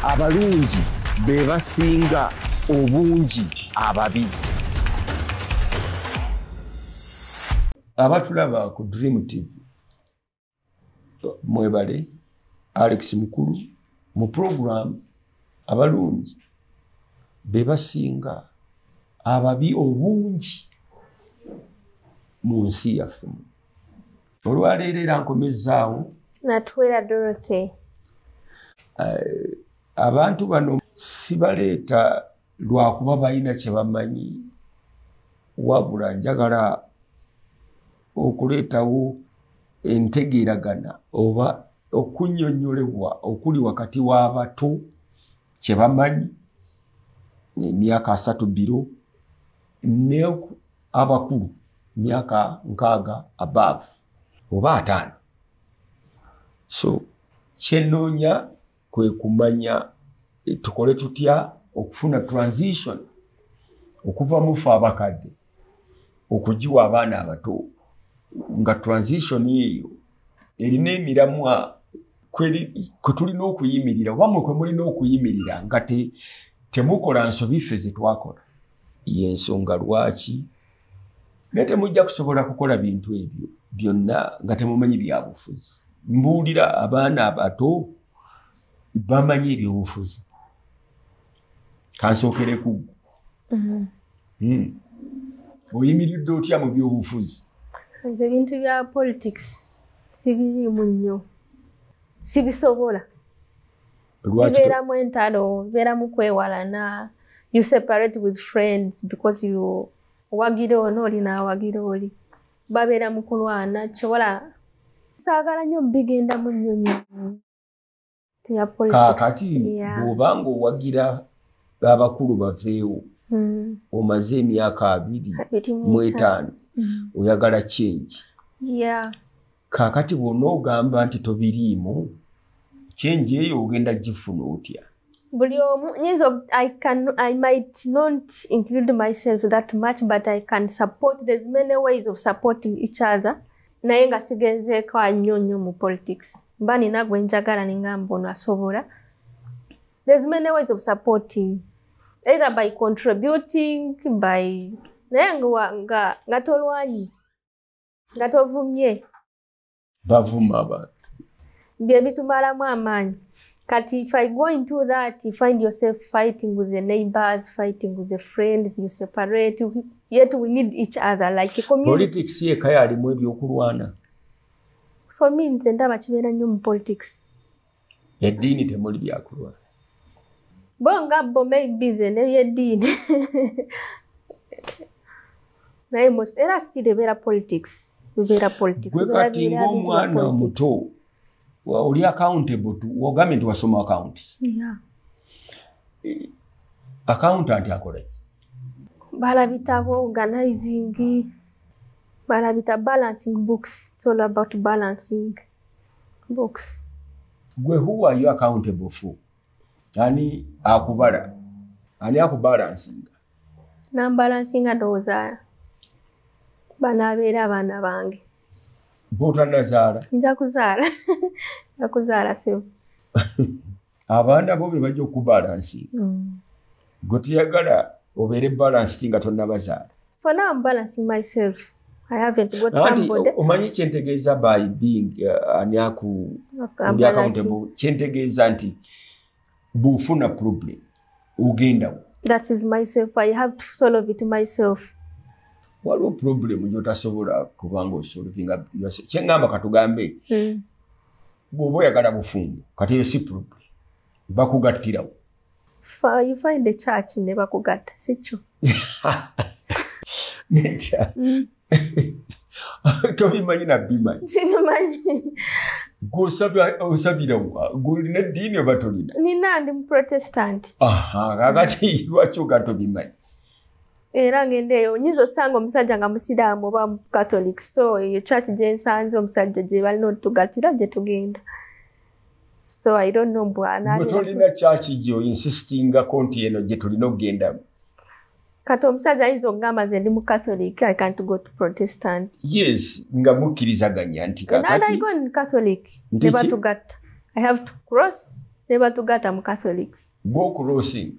abalungi be basinga obungi ababi. Abatulaba ku Dream TV mwebale Alex Mukulu mu program abalungi be basinga ababi obungi mu nsi yaffe. Olwaleero era nkomezaawo Natwera Dorothy. Abantu bano sibaleeta lwakuba balina kye bamanyi, wabula njagala okuleetawo entegeeragana oba okunnyonnyolebwa okuli wakati w'abato kye bamanyi emyaka 3 biro ne abakulu myaka 6 above oba 5. So kyenoonya kwe kumanya tukole tutya okufuna transition okuva mu ffe abakadde okugiwa abaana abato, nga transition eyo erina emiramwa kwe tulina okuyimirira oba mwe kwe mulina okuyimirira nga temukola nsobi ffe ze twakola. Y'ensonga lwaki ne temujja kusobola kukola bintu ebyo byonna nga temumanyi byabufuzi. Mbuulira abaana abato bamanyi ebyobufuzi. Kansookere ku oyimiridde otya mu byobufuzi? Nze ebintu bya politics sibirimu nnyo, sibisobola. Bibeeramu entalo, bibeeramu kwewalana. You separate with friends because you wagira ono oli n'awagira oli. Babeera mu kulwana kiwala. Saagala nnyo bigendamu nnyo nnyo. Kaakati bw'obanga owagira abakulu baveewo omaze emyaka 25 oyagala change. Kaakati bw'ona ogamba nti tobiriimu change eyo ogenda gifuna otya? I might not include myself that much, but I can support. There's many ways of supporting each other. Naye nga sigenzeeko nnyo nnyo mu politics. Mba nina gwe njagala ningamba ono asobola. There's many ways of supporting, either by contributing, by naye nga tolwanyi, nga tovumye. Bavuma abantu. Bye bitumalamu amaanyi. Kati if I go into that, you find yourself fighting with the neighbors, fighting with the friends, you separate, yet we need each other like a community. Politics yeka yalimu ebyokulwana. For me, nze ndaba kibeera nnyo mu politics. Eddiini temuli byakulwana. Bonga bo maybe ze n'ebyeddiini. Naye most era still ebeera politics. Ebeera politics. Gwe kati ng'omwana omuto oli accountable tu ogambye nti wasoma accounts. Accountant akola ki? Balabitabo organizing, balabita balancing books. It's all about balancing books. Gwe who are you accountable for? Ani akubala? Ani akubalancing? Nambalancinga ndowooza banabeera abaana bange. Botanazaala. Nja kuzaala. Nja kuzaala sebo. Abaana bo be bajja okubalansi. Gwe tuyagala obeere balanced nga tonnabazaala. For now I'm balancing myself. I haven't got somebody. Omanyi kyentegeeza by being ani accountable. Kyentegeeza nti bufuna problem ugendawo. That is myself. I have to solve it myself. Waliwo problem gyotasobola kubanga osolvinga yourself. Kyengamba katugambe bw'oba oyagala bufumbo kati eyo si problem bakugattirawo. You find the church ne bakugatta si kyo. Netya tobimanyi nabbimanyi. Sibimanyi. Osabira wa gulina eddiini oba tolina? Nina ndi mu Protestant. Kakati lwaki ogatobimanyi? Era ngendeyo nyinza osanga omusajja nga musiraamu oba mu Catholic, so eyo church gye nsanze omusajja gye balina otugatira gye tugenda. So I don't know bwana. Gwe tolina church gyo insistingako nti eno gye tulina okugendamu. Kati omusajja ayinza okugamba nze ndi mu Catholic, I can't go to Protestant. Yes, nga mukkirizaganya nti kakati. And I go in Catholic. I have to cross Never to get Catholics. Go crossing.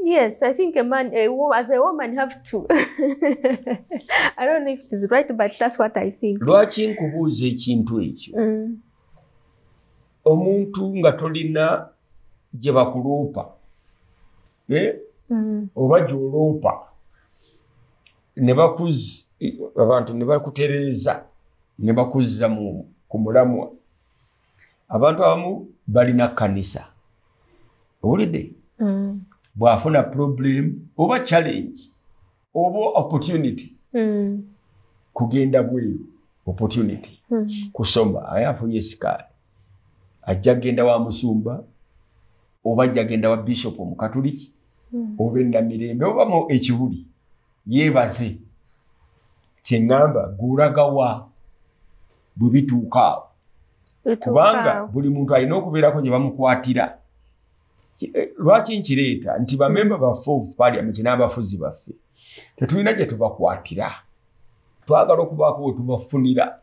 Yes, I think as a woman have to. I don't know if it is right, but that's what I think. Lwaki nkubuuza ekintu ekyo? Omuntu nga tolina gye bakuloopa. Oba gy'oloopa. Abantu ne bakutereeza. Ne bakuzza ku mulamwa. Abantu abamu balina kkanisa. Owulidde? Bw'afuna problem oba challenge oba opportunity kugenda bweru opportunity kusoma ayafunye sikaali ajja genda wa musumba oba ajja genda wa bishop omukatoliki oba ennamirembe oba mu ekibuli yeebaze kyengamba gulagawa bwe bituuka kubanga buli muntu alina okubeerako gye bamukwatira. Lwaki nkireeta nti bamemba baffe of parliament n'abafuzi baffe tetulina gye tubakwatira. Twagala okubaako we tubafunira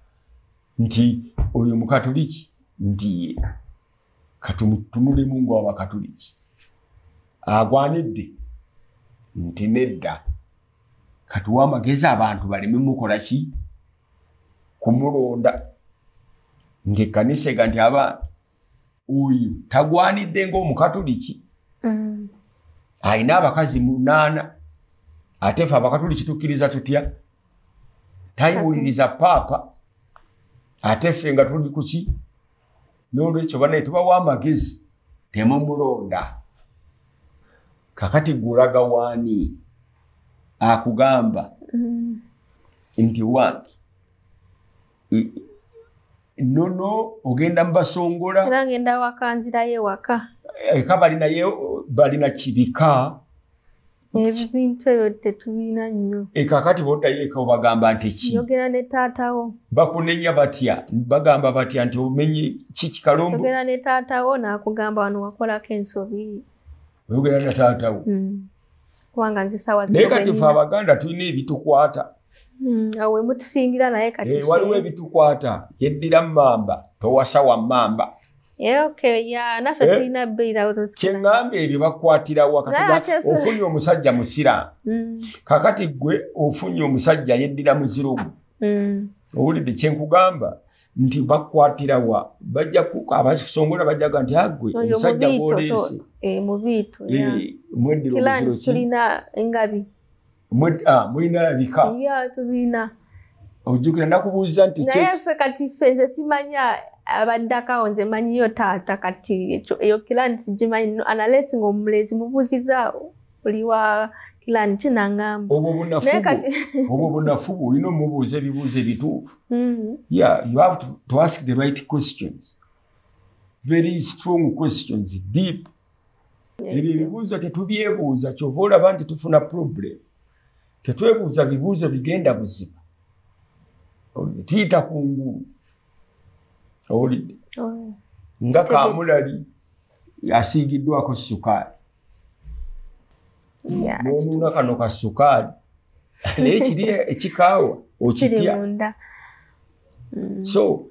nti oyo mukatoliki ndiye katunulemu ng'abakatoliki agwanidde nti nedda katuwa amagezi abantu baleme mukola ki kumulonda ng'ekkanisa ega nti abaana oyo tagwanidde ng'omukatoliki alina abakazi 8 ate ffe abakatoliki tukkiriza tutya tayiwuliriza paapa ate ffe nga tuli kuki n'olwekyo banaye tubawa amagezi temumulonda. Kakati gulaga waani akugamba nti wange nono ogenda mbasongola era ngenda wakanzira ye waka balina kibika ebintu ebyo tetubina nnyo kakati boddayo eka obagamba nti ki yogera ne taatawo bakunenya batya bagamba batya nti omenye kiki kalombo yogera ne taatawo n'akugamba wano wakolako ensobi yogera ne taatawo kubanga nze sawa naye kati ffe Abaganda tulina ebitukwata awe mutusingira naye kati waliwo ebitukwata yeddira mmamba towasa wa mmamba naffe tulina beira kyeŋŋamba ebyo bakwatirawo kati ofunye omusajja musiraamu kakati gwe ofunye omusajja yeddira muzirogu owulidde kyenkugamba nti bakwatirawa abasongola bajjaga nti agwe omusajja gwoleese mweddira omuziro ki tulina engabi mulina bika tulina ojjukira nakubuuza nti naye ffe kati ffe nze simanya abaddakawo nze manyiyo taata kati eyo kilani sigimanyi unless ng'omulezi mubuuziza oli wa kilani kinangamba obwo bunafu olina omubuuza ebibuuzo ebituufu. You have to ask the right questions, very strong questions, deep. Ebyo ebibuuzo tetubyebuuza kyova olaba nti tufuna problem. Tetwebuuza bibuuzo bigenda buziba tuyita kungulu owulidde nga Kamulali asiigiddwako sukaali n'onuuna kano ka sukaali naye kiri ekikaawa okitya. So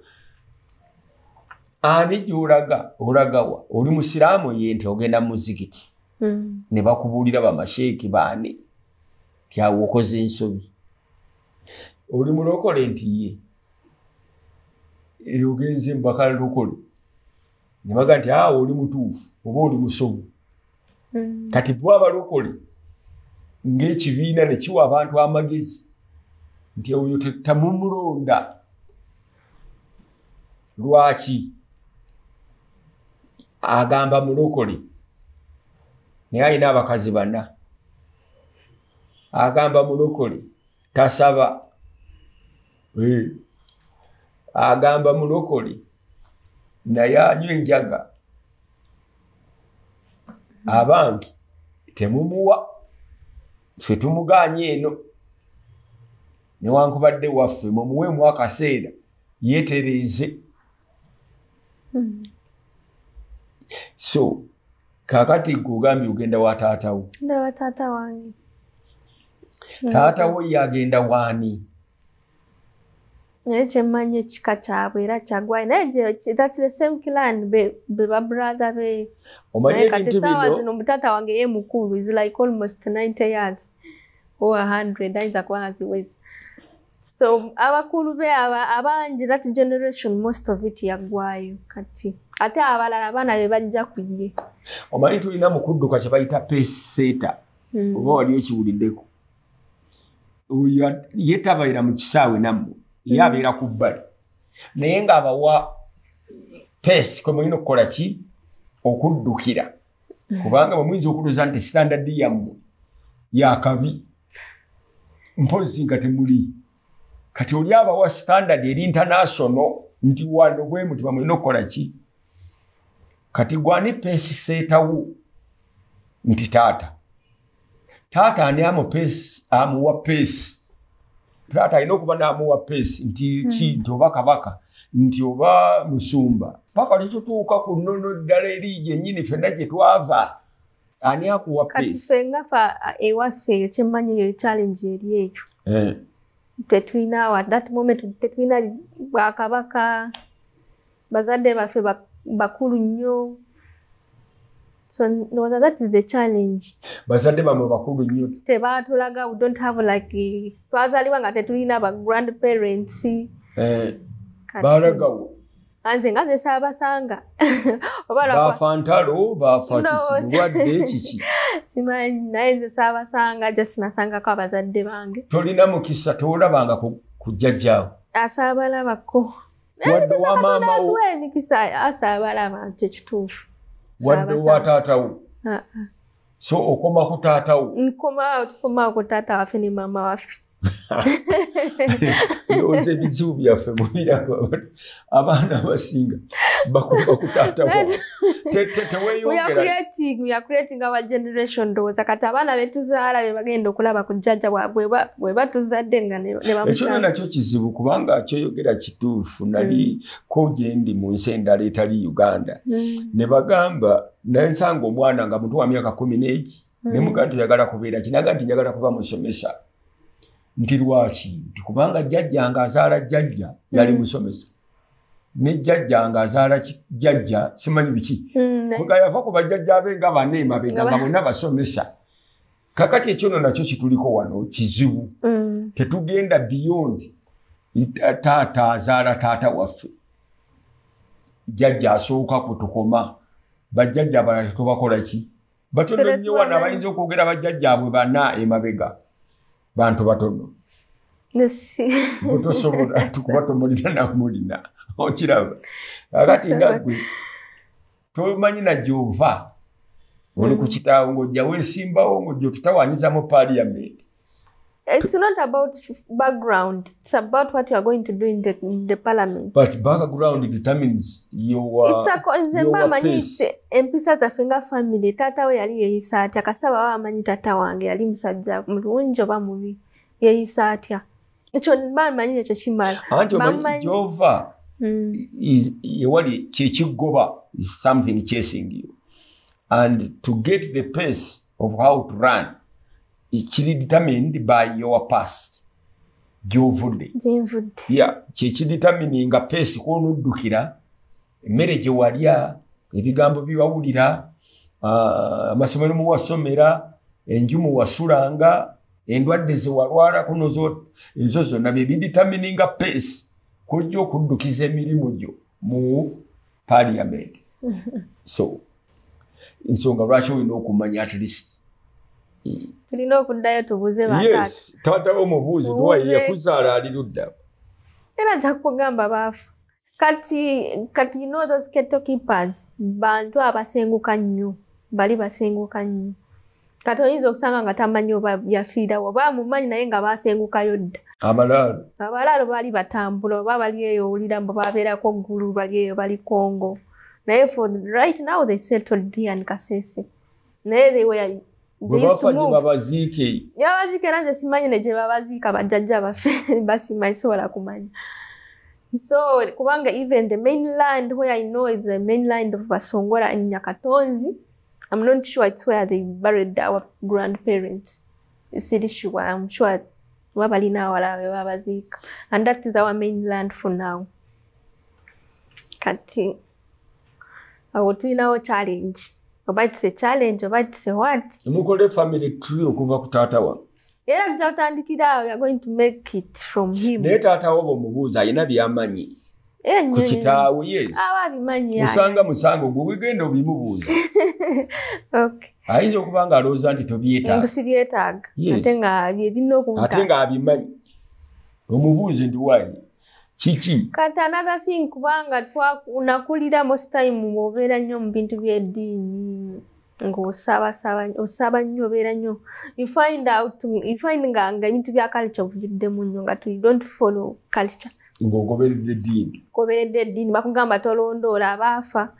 ani gy'olaga olagawa oli musiraamu ye nti ogenda mu muzikiti ne bakubuulira bamasheeki baani ti awo okoze ensobi. Oli mulokole nti ye ogenze mbaka lokole ne baga nti oli mutuufu oba oli musobu. Kati bwe abalokole ng'ekibiina ne kiwa abantu amagezi nti oyo tamumulonda. Lwaki? Agamba mulokole naye alina abakazi 4. Agamba mulokole tasaba. Agamba mulokole naye anywa enjaga. Abangi temumuwa ffe tumuganye eno newankubadde waffe mumuweemu akaseera yeetereeze. So kakati gugambye ogenda wa taatawo. Ndawa taata wange. Taatawo ye agenda waani? Chemanye chika chabwe era chagwa naye that's the same clan be brother be omanye ntibino no mutata wange ye mukulu is like almost 90 years or 100 ainza kwazi wezi so abakulu be abanji that generation most of it yagwayo kati ate abalala bana be bajja kujje omanye tulina mukudduka kye bayita pace setter oba wali okiwuliddeko yetabaira mu kisaawe namwe yabeera ku bbali naye ng'abawa pace kwe mulina okukola ki okuddukira kubanga bwe muyinza okutuuza nti standard yammwe yakabi mpozi nga temuli kati oli abawa standard eri international nti wano bwe muti bamulina okukola ki kati gwani pace seetawo nti taata ani amuwa pace taata alina okuba n'amuwa pace nti ki nti oba kabaka nti oba musumba paka litutuuka ku nnono ddala eri gyennyini ffenna gye twava ani akuwa pace kati fenga fa ewaffe ekyemanyi yo challenge eri ekyo tetulina at that moment tetulina bwakabaka bazadde baffe bakulu nnyo so no, that is the challenge bazadde bamwe bakulu nnyo tebatulaga we don't have like twazaliwa nga tetulina ba grandparents baragawo anze ngaze sabasanga bafantalo bafatibulwadde kiki simanyi naye nze sabasanga just nasanga ko abazadde bange tolina mukisa tolabanga ku jjajjaawo asabalabako wadde wa maama wo emikisa asabalaba kye kituufu wadde wa taatawo so okoma ku taatawo nkoma ku taata waffe ne maama waffe ndowooza ebizibu byaffe mubiraba abaana abasinga bakuba ku taata waabwe we are creating our generation ndowooza kati abaana betuzaala be bagenda okulaba ku jjajja bwabwe bwe batuzadde nga ne ekyo nakyo kizibu kubanga kyoyogera kituufu nali ko gye ndi mu nsi endala etali Uganda ne bagamba nansanga omwana nga mutu wa myaka 10 ne muganda yagala kubeera kinaga nti njagala kuba musomesa nti lwaki nti kubanga jjajja nga azaala jjajja yali musomesa ne jjajja nga azaala jjajja simanyi biki kuga yava ku bajjajja abe nga bane emabega nga bonna basomesa kakati ekyono nakyo kituliko wano kizibu tetugenda beyond taata azaala taata waffe jjajja asooka kutukoma bajjajja abalala tetubakola ki batono nnyo wano abayinza okwogera bajjajja abwe bana emabega bantu batono tosobola tukubatomulina namulina okiraba akati ngagwe tomanyi na gyova oli ku kitaawo ng'ojja weesimbawo ng'ojja otutawanyiza mu parliament. It's not about background. It's about what you are going to do in the parliament. But background determines your pace. Empisa za fenga family. Tata we yali yeyisa atya. Kasaba wa amanyi tata wange yali musajja mulungi oba mubi. Yeyisa atya. Ekyo bamanyi ekyo kimala. Anti omanyi Jova yewali kyekigoba is something chasing you. And to get the pace of how to run, it's determined by your past. Gyovudde. Yeah, it's determining a pace konuddukira, emmere gye walya, ebigambo biwawulira, amasomero mu wasomera, enju mu wasulanga, endwadde ze walwala kuno ezo zonna bye bidetermining a pace kojja okuddukiza emirimu gyo mu parliament. So, nsonga lwaki olina okumanya at least tulina okuddayo tubuuze bataata. Yes, taata omubuuze tuwaye yakuzaala ali ludda. Era nja kugamba baafu. Kati you know those cattle keepers bantu abasenguka nnyo bali basenguka nnyo. Kati oyinza okusanga nga tamanyi oba yafiira oba mumanyi naye nga basengukayo dda. Abalaalo bali batambula oba bali eyo owulira mbu babeerako ggulu bali eyo bali Congo. Naye for right now they settled here in Kasese. Naye they used to move. Babaziike. Yabaziike nanze simanyi ne gye babaziika bajjajja baffe basimanyi sobola kumanya. So kubanga even the mainland where I know is the mainland of Basongola in Nyakatonzi, I'm not sure it's where they buried our grandparents. It's really sure. I'm sure wabalina awala we babaziika. And that is our mainland for now. Kati awo tulinawo challenge. Oba it's a challenge, oba it's a what? Mukole family tree okuva ku taata wa. Era kutandikira we are going to make it from him. Ne taata wo bomubuuza ayina byamanyi. Ku kitaawe yes. Ababimanyi. Musango gwe genda obimubuuza. Okay. Ayinza okuba nga alowooza nti tobyetaaga. Nkusibyetaaga. Ate nga bye birina okunta. Ate nga abimanyi. Omubuuze ndi wayi. Kiki. Kati another thing kubanga unakulira most time obeera nnyo mu bintu by'eddiini ng'osaba nnyo obeera nnyo. You find nga ebintu bya culture obividdemu nnyo nga you don't follow culture. Ng'ogoberedde eddiini. Goberedde eddiini bakugamba tolondoola abaafa.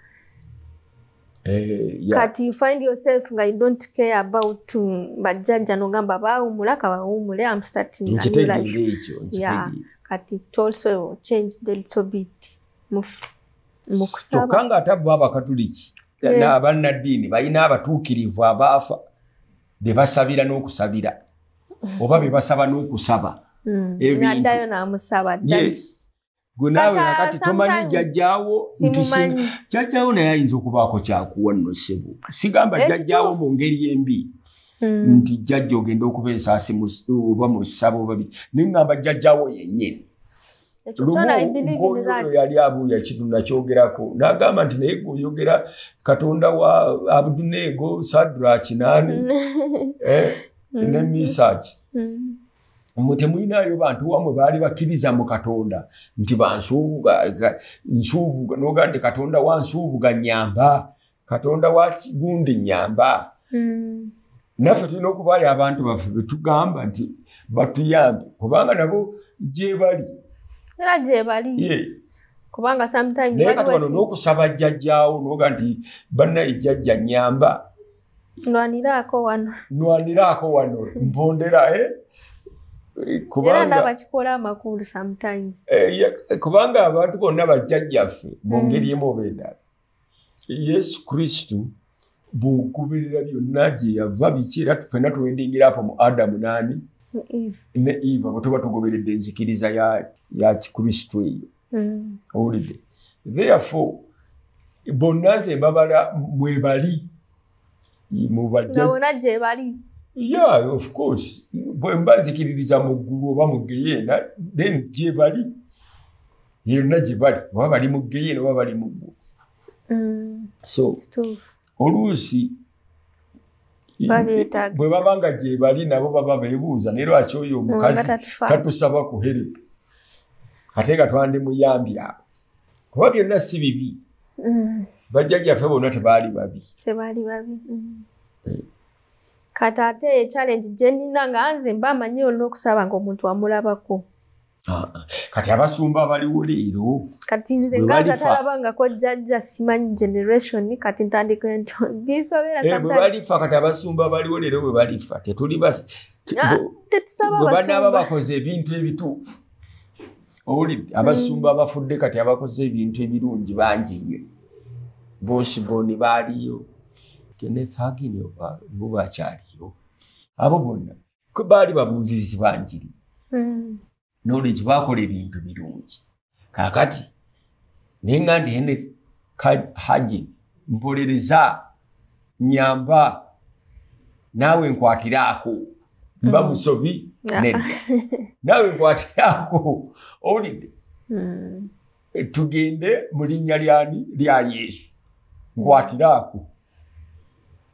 Yeah. Kati you find yourself nga you don't care about bajjajja n'ogamba baawumula kabawumule I'm starting a new life. Yeah. Kati it also changed a little bit. Mukusaba. Tokanga atabu abakatuliki. N'abannaddiini balina abatuukirivu abaafa be basabira n'okusabira. Oba be basaba n'okusaba. N'addayo n'amusaba. Yes. Gunawe nakati tomanyi jjajjaawo nti jjajjaawo naye ayinza okubaako kyakuwa nno ssebo. Sigamba jjajjaawo mu ngeri embi. Nti jjajja ogenda okuba ensaasi oba mu ssabo oba biki. Ne ngamba jjajjaawo yennyini. Lumu yali abuuya kitu nakyogerako. N'agamba nti naye gweoyogera Katonda wa Abuduneego, Sadraki n'ani ne Misaki. Temulinayo bantu wamwe baali bakkiriza mu Katonda nti bansuubuga n'oga nti Katonda wansuubuga nyamba, Katonda wa Kigundi nyamba. Naffe tulina okubaali abantu baffe betugamba nti batuyambe kubanga nabo gye bali. Era gye bali. Yeah. Kubanga sometimes naye kati wano n'okusaba jjajjaawo n'oga nti bannaye jjajja nyamba. Nwaniraako wano. Mpondera kubanga ndaba kikola amakulu sometimes. Kubanga abantu bonna bajjajjaffe mu ngeri emu oba endala. Yesu Kristo bw'okubirira byonna gye yava biki era ffenna tuwendingira apo mu Adamu n'ani? Ne Eva bwe tuba tugoberedde enzikiriza ya Kikristo eyo. Owulidde. Therefore, bonna nze mbabala mwebali. Ngabona gye bali. Yeah, of course. Bwe mba nzikiririza mu ggulu oba mu Geyeena, then gye bali. Yonna gye bali. Oba bali mu Geyeena oba bali mu ggulu. So, oluusi bwe babanga gye bali nabo baba beebuuza naye lwaki oyo omukazi tatusaba ku help ate nga twandimuyambye awo kuba byonna si bibi bajjajjaffe bonna tebaali babi. Kati ate challenge gye nnina nga nze mba amanyi olina okusaba ng'omuntu wamulabako. Kati abasumba baliwo leero. Kati nze nga tatalabangako jjajja simanyi generation kati ntandika nti bisobera bwe balifa kati abasumba baliwo leero bwe balifa tetuli tetusaba bwe banaaba bakoze ebintu ebituufu. Owulidde abasumba abafudde kati abakoze ebintu ebirungi bangi nnyo. Bosiboni baaliyo. Kenneth Hagin bo bakyaliyo. Abo bonna baali babuuzizi banjiri. Knowledge bakola ebintu birungi. Kakati nenga ndi Kenneth Hagin mpolereza nyamba nawe nkwatiraako mba musobi nedda nawe nkwatiraako owulidde tugende mu linnya lyani lya Yesu nkwatiraako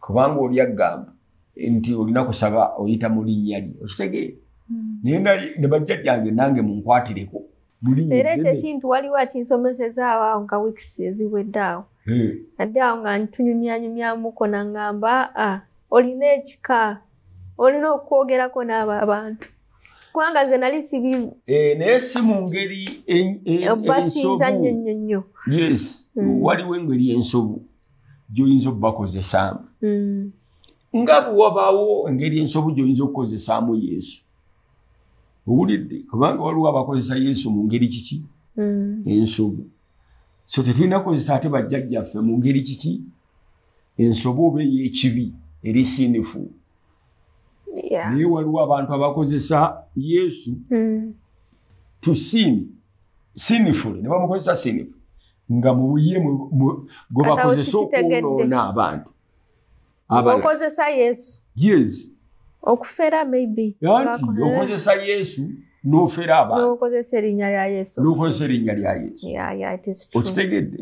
kubanga oli agamba nti olina kusaba oyita mu linnya lye okitegeera ne bajjajjange nange munkwatireko era ekyo ekintu waliwo akinsomesezaawo awo nga wiikisi eziwedde awo nadde awo nga ntunyumyanyumyamuko nangamba olina ekika olina okwogerako n'abo abantu kubanga nze nali sibibu naye si mu ngeri basinza nnyo. Yes, waliwo engeri ensobu gy'oyinza okubakozesaamu nga bwe wabaawo engeri ensobu gy'oyinza okukozesaamu Yesu. Owulidde kubanga waliwo abakozesa Yesu mu ngeri kiki ensobu. So tetulina kukozesa ate bajjajjaffe mu ngeri kiki ensobu oba ey'ekibi eri sinifu. naye waliwo abantu abakozesa Yesu to sin sinful ne bamukozesa sinful nga mubuye gwe bakozesa okwonoona abantu okozesa Yesu yes okufera maybe yanti okozesa Yesu n'ofera abantu okozesa erinnya lya Yesu n'okozesa erinnya lya Yesu yeah it is true okitegedde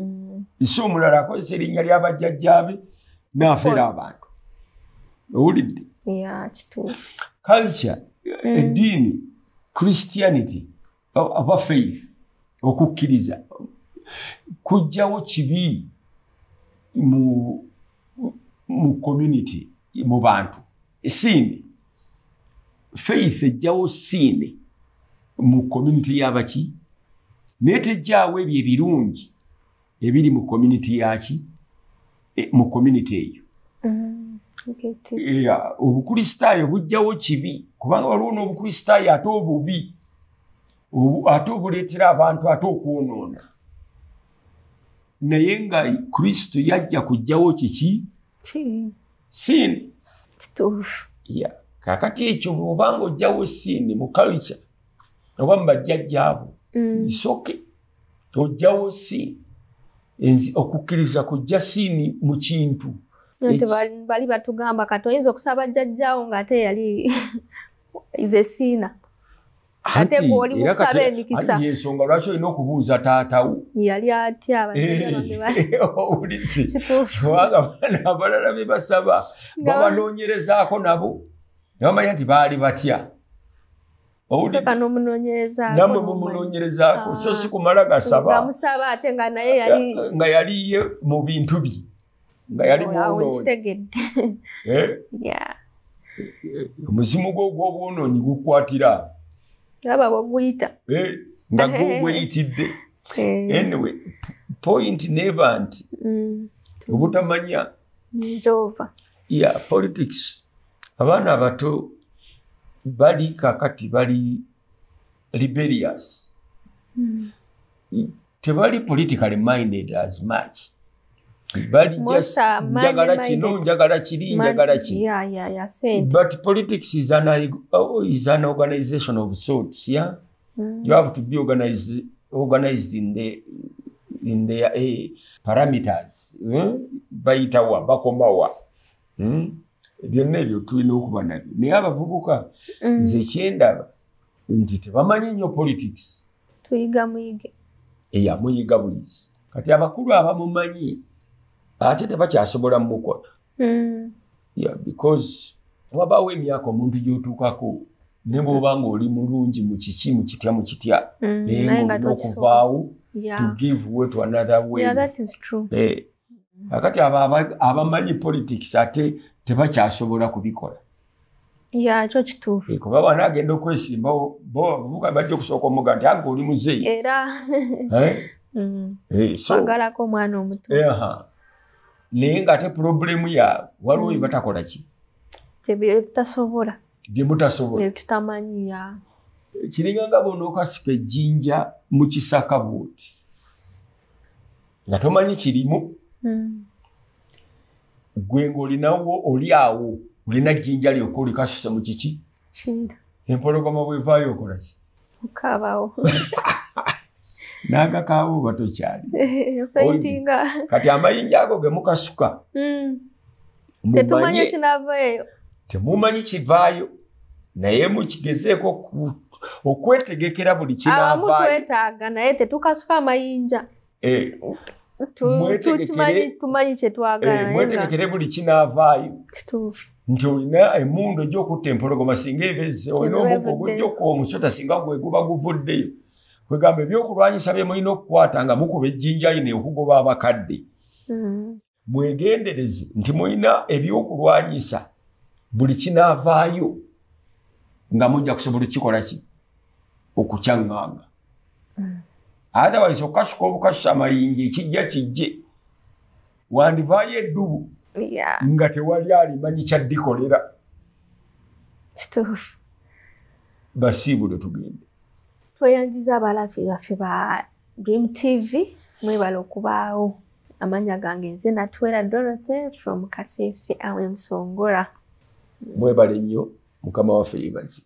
isi omulala akozesa erinnya lya bajjajjaabe n'afera abantu owulidde kitu culture eddiini Christianity aba faith okukkiriza kujjawo kibi mu community mu bantu sin faith ejjawo sin mu community y'abaki netejjawo ebyo ebirungi ebiri mu community yaki mu community eyo obukristaayo bujjawo kibi kubanga waliwo n'obukristaayo ate obubi ate obuleetera abantu ate okwonoona naye nga Kristo yajja kujjawo kiki sin kakati ekyo bw'obanga ojjawo sin mu culture oba mu bajjajjaabo isoke ojjawo sin okukkiriza kujja sin mu kintu bali batugamba kati oyinza okusaba jjajjaawo ng'ate yali ize siina ate gw'oli mu kusaba emikisa yensonga lwaki olina okubuuza taatawo yali atya kubanga baana abalala be basaba babanoonyerezaako nabo nabamanya nti baali batya namwe mumunoonyerezaako so si kumala gasaba nga yaliye mu bintu bye nga yali mwonoonyi omuzimu gwo gw'obwonoonyi gukwatira aba bwoguyita nga gweyitidde anyway point neba nti obutamanya njova politics abaana abato bali kakati bali rebellious tebali politically minded as much bali just njagala kino njagala kiri njagala ki but politics is an organization of sorts you have to be organized in the parameters bayitawa bakomawa byonna ebyo tulina okuba nabyo naye abavubuka nze kyendaba nti tebamanyi nnyo politics tuyiga muyige muyiga bwizi kati abakulu abamumanyi ate tebakyasobola mumukola because wabaawo emyaka omuntu gy'otuukako ne bw'oba ng'oli mulungi mu kiki mu kitya naye ng'olina okuvaawo to give way to another way akati abamanyi politics ate tebakyasobola kubikola kyo kituufu kuba bwana agenda okwesimbawo bavubuka bajja okusooka omuga nti aga oli muzeeyi era kwagalako omwana omuto naye ng'ate purobulemu yaabwe waliwo bye batakola ki byebutasobola byetutamanyi kiringa nga bona okasika ejjinja mu kisaka bwoti nga tomanyi kirimu gwe ng'olinawo oli awo olina jjinja lyokka olikasuse mu kiki empologoma bwevaayo okola ki okaabawo n'agakaabo batokyali kati amayinja ago ge mukasuka tetumanyi kinavaayo temumanyi kivaayo naye mukigezeeko okwetegekera buli kinavaayo twetaaga naye tetukasuka amayinja tumanyi kyetwagala mwetegekere buli kinavaayo nti olina emmundu egy'okutta empologoma singa ebeze olina omugo ogujja okuwa omusota singa gwe guba guvuddeyo kwegamba ebyokulwanyisa bye mulina okukwata nga mukuba ejjinja lino okugoba abakadde mwegendereze nti mulina ebyokulwanyisa buli kinaavaayo nga mujja kusobola okukikola ki okukyaŋŋanga otherwise okukasuka obukasusa amayinja ekijja kijje wandivaayo eddubu nga tewali alimanyi kyaddikolera basiibule tugende tweyanziza abalafi baffe ba Dream TV mwebala okubaawo amanya gange nze Natwera Dorothy from Kasese awe Msongola mwebale nnyo mukama waffe yebazi